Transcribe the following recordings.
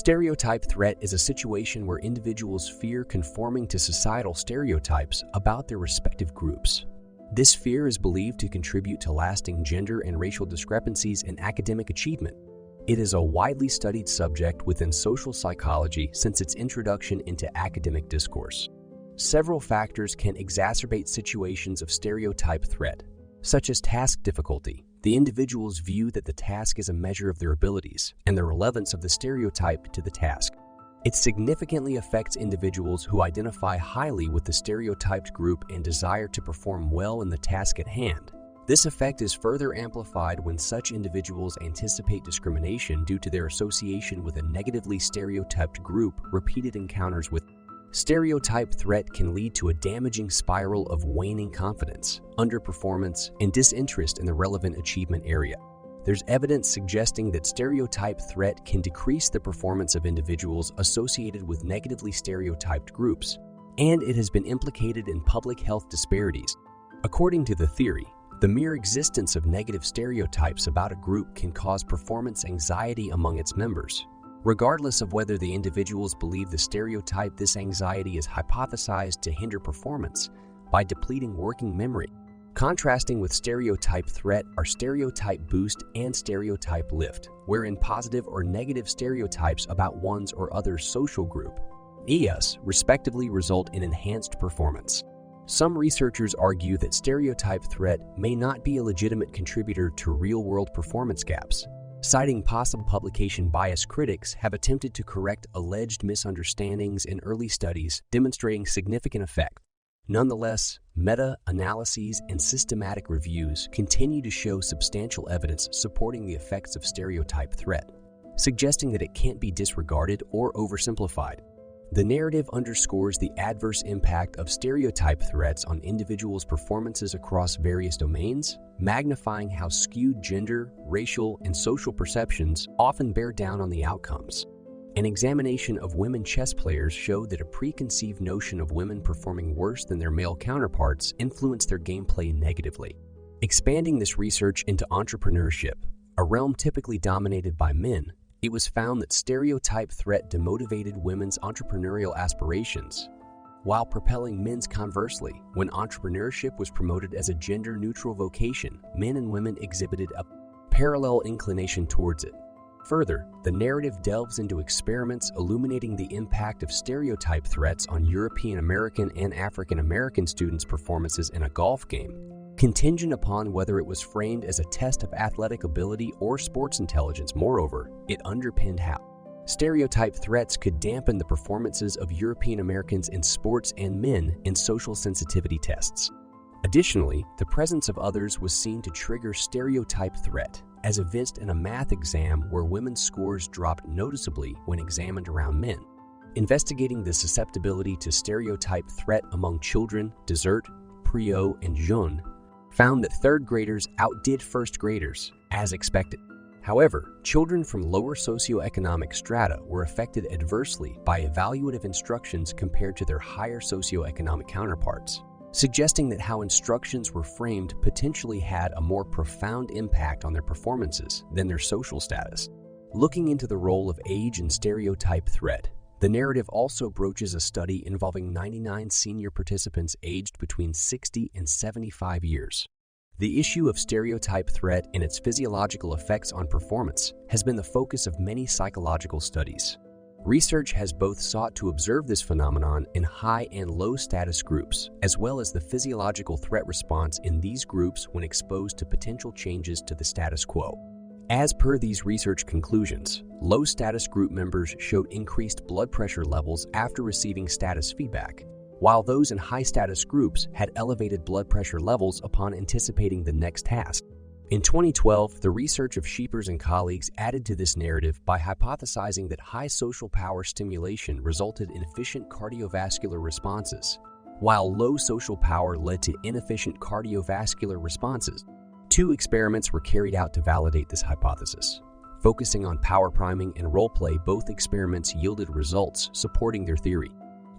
Stereotype threat is a situation where individuals fear conforming to societal stereotypes about their respective groups. This fear is believed to contribute to lasting gender and racial discrepancies in academic achievement. It is a widely studied subject within social psychology since its introduction into academic discourse. Several factors can exacerbate situations of stereotype threat, such as task difficulty. The individual's view that the task is a measure of their abilities and the relevance of the stereotype to the task. It significantly affects individuals who identify highly with the stereotyped group and desire to perform well in the task at hand. This effect is further amplified when such individuals anticipate discrimination due to their association with a negatively stereotyped group. Repeated encounters with stereotype threat can lead to a damaging spiral of waning confidence, underperformance, and disinterest in the relevant achievement area. There's evidence suggesting that stereotype threat can decrease the performance of individuals associated with negatively stereotyped groups, and it has been implicated in public health disparities. According to the theory, the mere existence of negative stereotypes about a group can cause performance anxiety among its members. Regardless of whether the individuals believe the stereotype, this anxiety is hypothesized to hinder performance by depleting working memory. Contrasting with stereotype threat are stereotype boost and stereotype lift, wherein positive or negative stereotypes about one's or other's social group, respectively, result in enhanced performance. Some researchers argue that stereotype threat may not be a legitimate contributor to real-world performance gaps. Citing possible publication bias, critics have attempted to correct alleged misunderstandings in early studies, demonstrating significant effect. Nonetheless, meta-analyses and systematic reviews continue to show substantial evidence supporting the effects of stereotype threat, suggesting that it can't be disregarded or oversimplified. The narrative underscores the adverse impact of stereotype threats on individuals' performances across various domains, magnifying how skewed gender, racial, and social perceptions often bear down on the outcomes. An examination of women chess players showed that a preconceived notion of women performing worse than their male counterparts influenced their gameplay negatively. Expanding this research into entrepreneurship, a realm typically dominated by men, it was found that stereotype threat demotivated women's entrepreneurial aspirations, while propelling men's. Conversely, when entrepreneurship was promoted as a gender-neutral vocation, men and women exhibited a parallel inclination towards it. Further, the narrative delves into experiments illuminating the impact of stereotype threats on European American and African American students' performances in a golf game, contingent upon whether it was framed as a test of athletic ability or sports intelligence. Moreover, it underpinned how stereotype threats could dampen the performances of European Americans in sports and men in social sensitivity tests. Additionally, the presence of others was seen to trigger stereotype threat, as evinced in a math exam where women's scores dropped noticeably when examined around men. Investigating the susceptibility to stereotype threat among children, Desert, Priot, and Jeune found that third graders outdid first graders, as expected. However, children from lower socioeconomic strata were affected adversely by evaluative instructions compared to their higher socioeconomic counterparts, suggesting that how instructions were framed potentially had a more profound impact on their performances than their social status. Looking into the role of age in stereotype threat, the narrative also broaches a study involving 99 senior participants aged between 60 and 75 years. The issue of stereotype threat and its physiological effects on performance has been the focus of many psychological studies. Research has both sought to observe this phenomenon in high and low status groups, as well as the physiological threat response in these groups when exposed to potential changes to the status quo. As per these research conclusions, low status group members showed increased blood pressure levels after receiving status feedback, while those in high status groups had elevated blood pressure levels upon anticipating the next task. In 2012, the research of Scheepers and colleagues added to this narrative by hypothesizing that high social power stimulation resulted in efficient cardiovascular responses, while low social power led to inefficient cardiovascular responses. 2 experiments were carried out to validate this hypothesis. Focusing on power priming and role play, both experiments yielded results supporting their theory.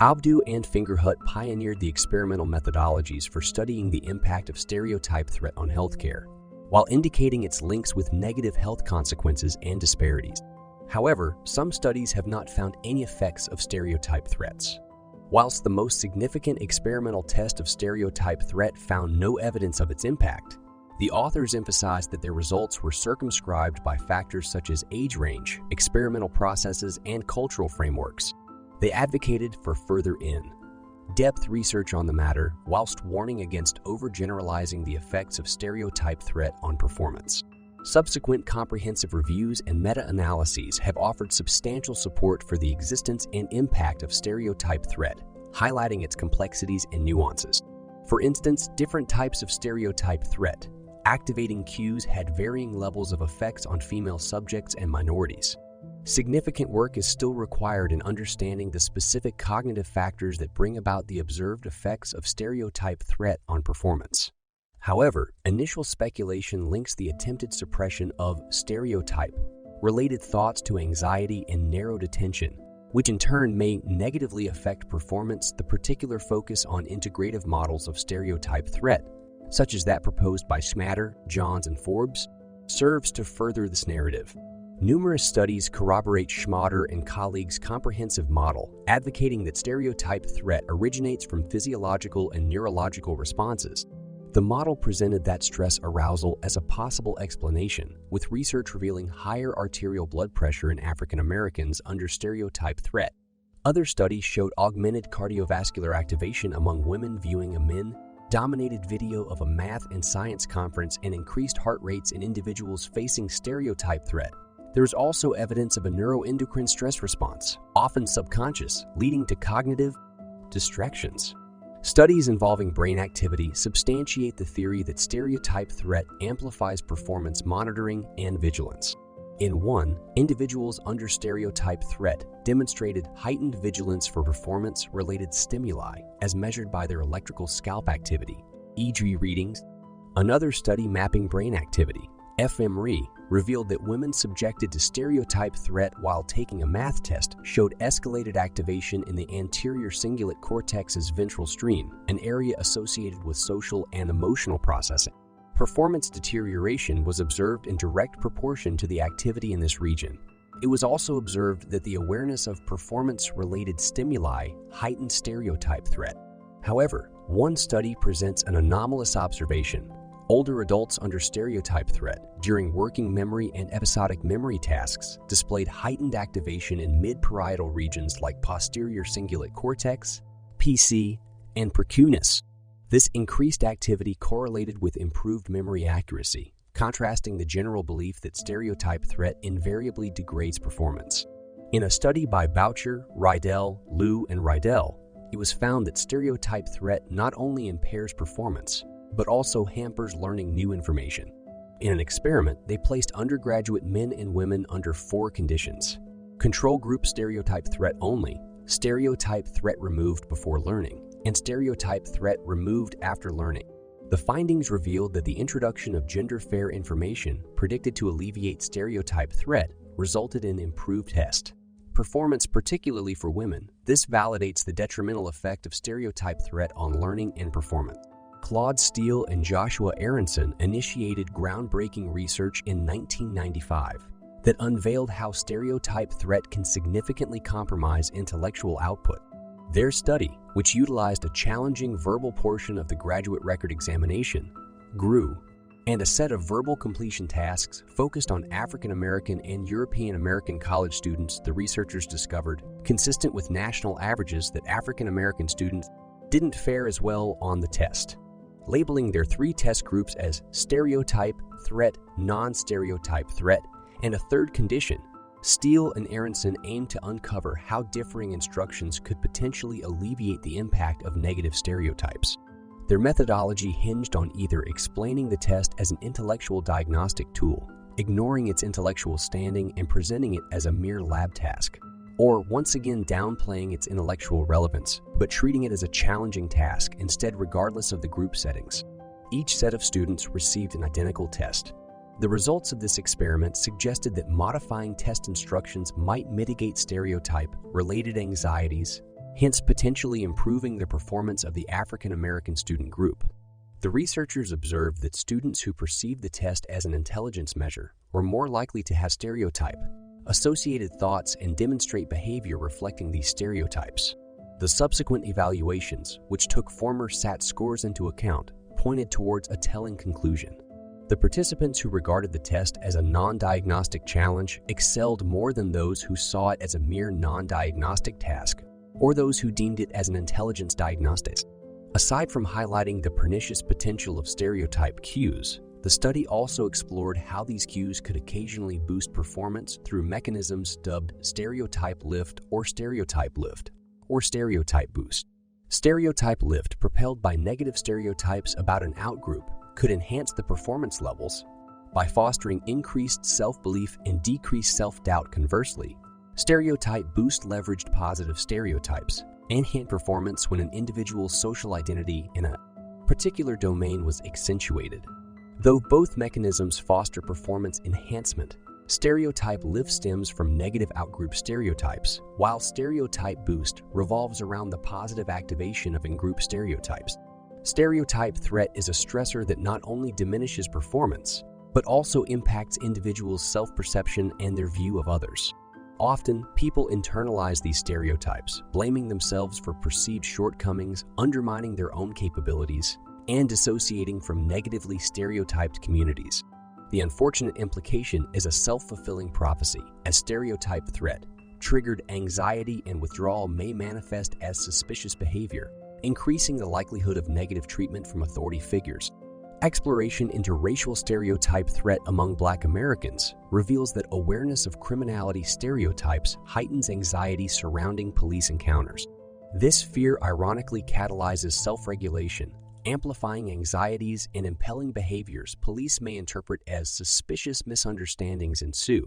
Abdu and Fingerhut pioneered the experimental methodologies for studying the impact of stereotype threat on healthcare, while indicating its links with negative health consequences and disparities. However, some studies have not found any effects of stereotype threats. Whilst the most significant experimental test of stereotype threat found no evidence of its impact, the authors emphasized that their results were circumscribed by factors such as age range, experimental processes, and cultural frameworks. They advocated for further in-depth research on the matter, whilst warning against overgeneralizing the effects of stereotype threat on performance. Subsequent comprehensive reviews and meta-analyses have offered substantial support for the existence and impact of stereotype threat, highlighting its complexities and nuances. For instance, different types of stereotype threat activating cues had varying levels of effects on female subjects and minorities. Significant work is still required in understanding the specific cognitive factors that bring about the observed effects of stereotype threat on performance. However, initial speculation links the attempted suppression of stereotype-related thoughts to anxiety and narrowed attention, which in turn may negatively affect performance. The particular focus on integrative models of stereotype threat, such as that proposed by Schmatter, Johns, and Forbes, serves to further this narrative. Numerous studies corroborate Schmatter and colleagues' comprehensive model, advocating that stereotype threat originates from physiological and neurological responses. The model presented that stress arousal as a possible explanation, with research revealing higher arterial blood pressure in African Americans under stereotype threat. Other studies showed augmented cardiovascular activation among women viewing a men-dominated video of a math and science conference and increased heart rates in individuals facing stereotype threat. There is also evidence of a neuroendocrine stress response, often subconscious, leading to cognitive distractions. Studies involving brain activity substantiate the theory that stereotype threat amplifies performance monitoring and vigilance. In one, individuals under stereotype threat demonstrated heightened vigilance for performance-related stimuli as measured by their electrical scalp activity, EEG readings. Another study mapping brain activity, fMRI, revealed that women subjected to stereotype threat while taking a math test showed escalated activation in the anterior cingulate cortex's ventral stream, an area associated with social and emotional processing. Performance deterioration was observed in direct proportion to the activity in this region. It was also observed that the awareness of performance-related stimuli heightened stereotype threat. However, one study presents an anomalous observation. Older adults under stereotype threat during working memory and episodic memory tasks displayed heightened activation in mid-parietal regions like posterior cingulate cortex, PC, and precuneus. This increased activity correlated with improved memory accuracy, contrasting the general belief that stereotype threat invariably degrades performance. In a study by Boucher, Rydell, Liu, and Rydell, it was found that stereotype threat not only impairs performance, but also hampers learning new information. In an experiment, they placed undergraduate men and women under 4 conditions: control group stereotype threat only, stereotype threat removed before learning, and stereotype threat removed after learning. The findings revealed that the introduction of gender-fair information predicted to alleviate stereotype threat resulted in improved test performance, particularly for women. This validates the detrimental effect of stereotype threat on learning and performance. Claude Steele and Joshua Aronson initiated groundbreaking research in 1995 that unveiled how stereotype threat can significantly compromise intellectual output. Their study, which utilized a challenging verbal portion of the graduate record examination, GREW, and a set of verbal completion tasks focused on African American and European American college students. The researchers discovered, consistent with national averages, that African American students didn't fare as well on the test. Labeling their 3 test groups as stereotype threat, non-stereotype threat, and a third condition, Steele and Aronson aimed to uncover how differing instructions could potentially alleviate the impact of negative stereotypes. Their methodology hinged on either explaining the test as an intellectual diagnostic tool, ignoring its intellectual standing and presenting it as a mere lab task, or once again downplaying its intellectual relevance, but treating it as a challenging task instead, regardless of the group settings. Each set of students received an identical test. The results of this experiment suggested that modifying test instructions might mitigate stereotype-related anxieties, hence potentially improving the performance of the African American student group. The researchers observed that students who perceived the test as an intelligence measure were more likely to have stereotype associated thoughts, and demonstrate behavior reflecting these stereotypes. The subsequent evaluations, which took former SAT scores into account, pointed towards a telling conclusion. The participants who regarded the test as a non-diagnostic challenge excelled more than those who saw it as a mere non-diagnostic task, or those who deemed it as an intelligence diagnostic. Aside from highlighting the pernicious potential of stereotype cues, the study also explored how these cues could occasionally boost performance through mechanisms dubbed stereotype lift or stereotype boost. Stereotype lift, propelled by negative stereotypes about an outgroup, could enhance the performance levels by fostering increased self-belief and decreased self-doubt. Conversely, stereotype boost leveraged positive stereotypes, enhanced performance when an individual's social identity in a particular domain was accentuated. Though both mechanisms foster performance enhancement, stereotype lift stems from negative outgroup stereotypes, while stereotype boost revolves around the positive activation of in-group stereotypes. Stereotype threat is a stressor that not only diminishes performance, but also impacts individuals' self-perception and their view of others. Often, people internalize these stereotypes, blaming themselves for perceived shortcomings, undermining their own capabilities, and dissociating from negatively stereotyped communities. The unfortunate implication is a self-fulfilling prophecy, as stereotype threat triggered anxiety and withdrawal may manifest as suspicious behavior, increasing the likelihood of negative treatment from authority figures. Exploration into racial stereotype threat among Black Americans reveals that awareness of criminality stereotypes heightens anxiety surrounding police encounters. This fear ironically catalyzes self-regulation, amplifying anxieties and impelling behaviors police may interpret as suspicious. Misunderstandings ensue,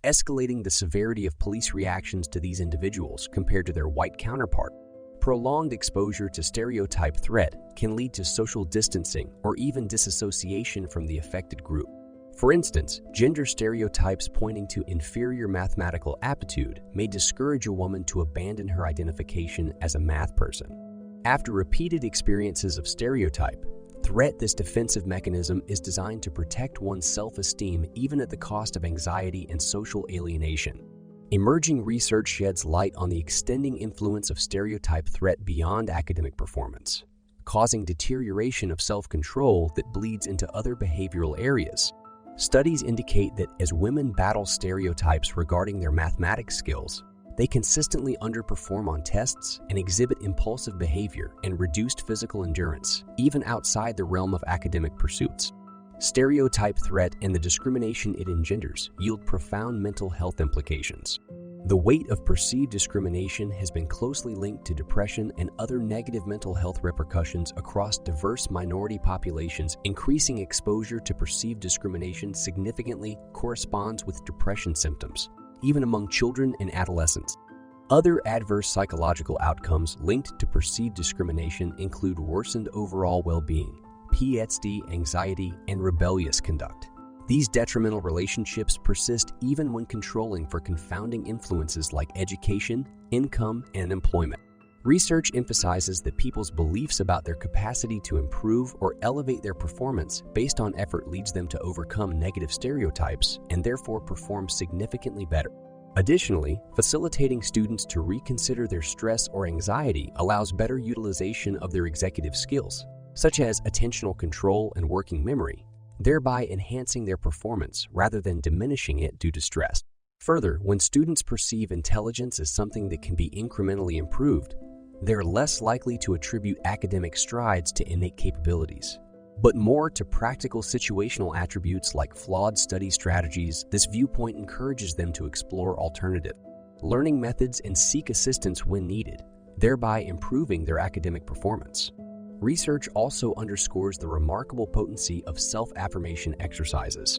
escalating the severity of police reactions to these individuals compared to their white counterpart. Prolonged exposure to stereotype threat can lead to social distancing or even disassociation from the affected group. For instance, gender stereotypes pointing to inferior mathematical aptitude may discourage a woman to abandon her identification as a math person. After repeated experiences of stereotype threat, this defensive mechanism is designed to protect one's self-esteem even at the cost of anxiety and social alienation. Emerging research sheds light on the extending influence of stereotype threat beyond academic performance, causing deterioration of self-control that bleeds into other behavioral areas. Studies indicate that as women battle stereotypes regarding their mathematics skills, they consistently underperform on tests and exhibit impulsive behavior and reduced physical endurance, even outside the realm of academic pursuits. Stereotype threat and the discrimination it engenders yield profound mental health implications. The weight of perceived discrimination has been closely linked to depression and other negative mental health repercussions across diverse minority populations. Increasing exposure to perceived discrimination significantly corresponds with depression symptoms, even among children and adolescents. Other adverse psychological outcomes linked to perceived discrimination include worsened overall well-being, PTSD, anxiety, and rebellious conduct. These detrimental relationships persist even when controlling for confounding influences like education, income, and employment. Research emphasizes that people's beliefs about their capacity to improve or elevate their performance based on effort leads them to overcome negative stereotypes and therefore perform significantly better. Additionally, facilitating students to reconsider their stress or anxiety allows better utilization of their executive skills, such as attentional control and working memory, thereby enhancing their performance rather than diminishing it due to stress. Further, when students perceive intelligence as something that can be incrementally improved, they're less likely to attribute academic strides to innate capabilities, but more to practical situational attributes like flawed study strategies. This viewpoint encourages them to explore alternative learning methods and seek assistance when needed, thereby improving their academic performance. Research also underscores the remarkable potency of self-affirmation exercises.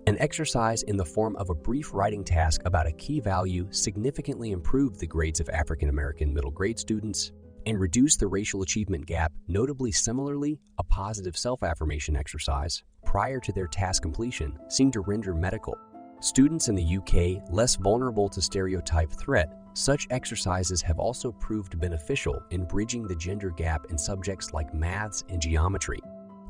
An exercise in the form of a brief writing task about a key value significantly improved the grades of African American middle grade students and reduced the racial achievement gap. Notably, similarly, a positive self-affirmation exercise prior to their task completion seemed to render medical students in the UK less vulnerable to stereotype threat. Such exercises have also proved beneficial in bridging the gender gap in subjects like maths and geometry.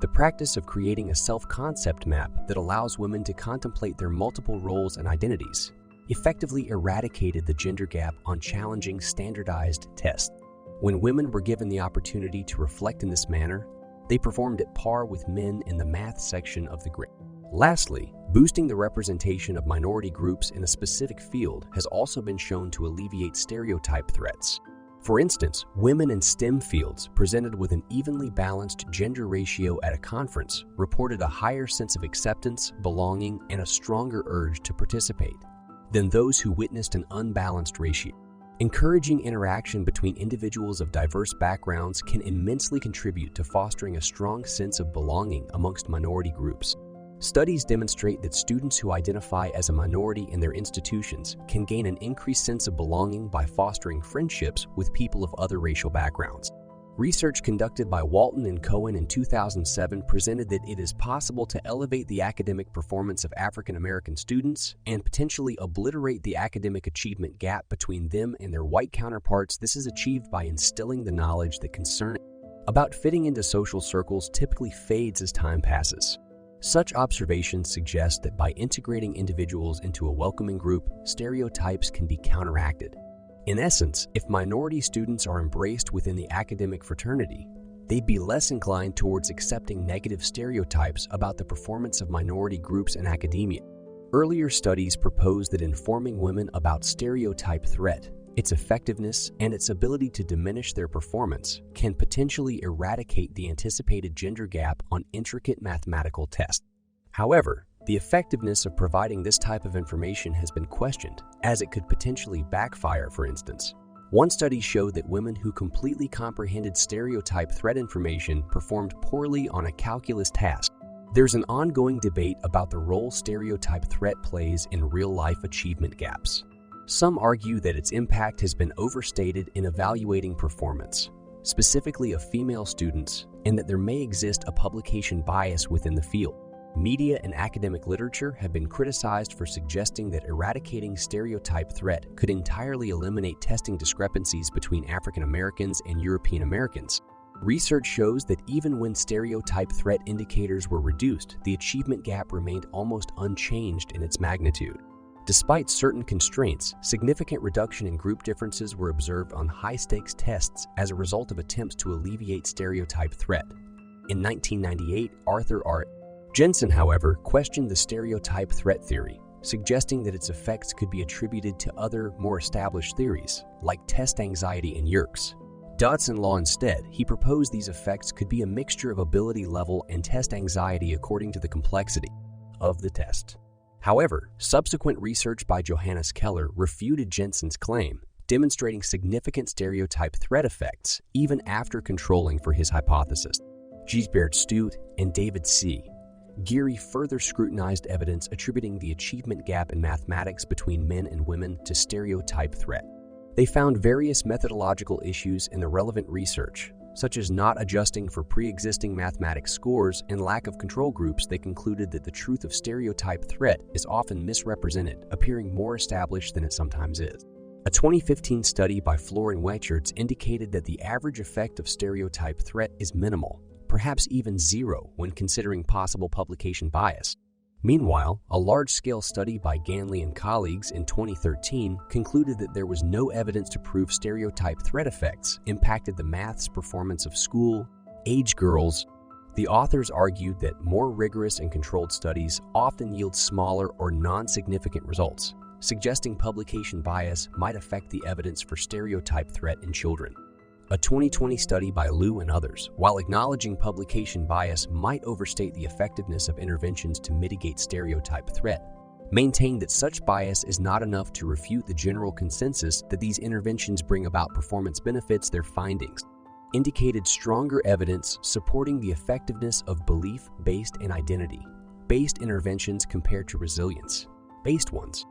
The practice of creating a self-concept map that allows women to contemplate their multiple roles and identities effectively eradicated the gender gap on challenging standardized tests. When women were given the opportunity to reflect in this manner, they performed at par with men in the math section of the grade. Lastly, boosting the representation of minority groups in a specific field has also been shown to alleviate stereotype threats. For instance, women in STEM fields presented with an evenly balanced gender ratio at a conference reported a higher sense of acceptance, belonging, and a stronger urge to participate than those who witnessed an unbalanced ratio. Encouraging interaction between individuals of diverse backgrounds can immensely contribute to fostering a strong sense of belonging amongst minority groups. Studies demonstrate that students who identify as a minority in their institutions can gain an increased sense of belonging by fostering friendships with people of other racial backgrounds. Research conducted by Walton and Cohen in 2007 presented that it is possible to elevate the academic performance of African American students and potentially obliterate the academic achievement gap between them and their white counterparts. This is achieved by instilling the knowledge that concern about fitting into social circles typically fades as time passes. Such observations suggest that by integrating individuals into a welcoming group, stereotypes can be counteracted. In essence, if minority students are embraced within the academic fraternity, they'd be less inclined towards accepting negative stereotypes about the performance of minority groups in academia. Earlier studies proposed that informing women about stereotype threat, its effectiveness, and its ability to diminish their performance can potentially eradicate the anticipated gender gap on intricate mathematical tests. However, the effectiveness of providing this type of information has been questioned, as it could potentially backfire. For instance, one study showed that women who completely comprehended stereotype threat information performed poorly on a calculus task. There's an ongoing debate about the role stereotype threat plays in real-life achievement gaps. Some argue that its impact has been overstated in evaluating performance, specifically of female students, and that there may exist a publication bias within the field. Media and academic literature have been criticized for suggesting that eradicating stereotype threat could entirely eliminate testing discrepancies between African Americans and European Americans. Research shows that even when stereotype threat indicators were reduced, the achievement gap remained almost unchanged in its magnitude. Despite certain constraints, significant reduction in group differences were observed on high-stakes tests as a result of attempts to alleviate stereotype threat. In 1998, Arthur R. Jensen, however, questioned the stereotype threat theory, suggesting that its effects could be attributed to other, more established theories, like test anxiety and Yerkes. Dodson Law instead, he proposed these effects could be a mixture of ability level and test anxiety according to the complexity of the test. However, subsequent research by Johannes Keller refuted Jensen's claim, demonstrating significant stereotype threat effects even after controlling for his hypothesis. Gisbert Stute and David C. Geary further scrutinized evidence attributing the achievement gap in mathematics between men and women to stereotype threat. They found various methodological issues in the relevant research, such as not adjusting for pre-existing mathematics scores and lack of control groups. They concluded that the truth of stereotype threat is often misrepresented, appearing more established than it sometimes is. A 2015 study by Floor and Weichertz indicated that the average effect of stereotype threat is minimal, perhaps even zero when considering possible publication bias. Meanwhile, a large-scale study by Ganley and colleagues in 2013 concluded that there was no evidence to prove stereotype threat effects impacted the maths performance of school-age girls. The authors argued that more rigorous and controlled studies often yield smaller or non-significant results, suggesting publication bias might affect the evidence for stereotype threat in children. A 2020 study by Liu and others, while acknowledging publication bias might overstate the effectiveness of interventions to mitigate stereotype threat, maintained that such bias is not enough to refute the general consensus that these interventions bring about performance benefits. Their findings indicated stronger evidence supporting the effectiveness of belief-based and identity-based interventions compared to resilience-based ones.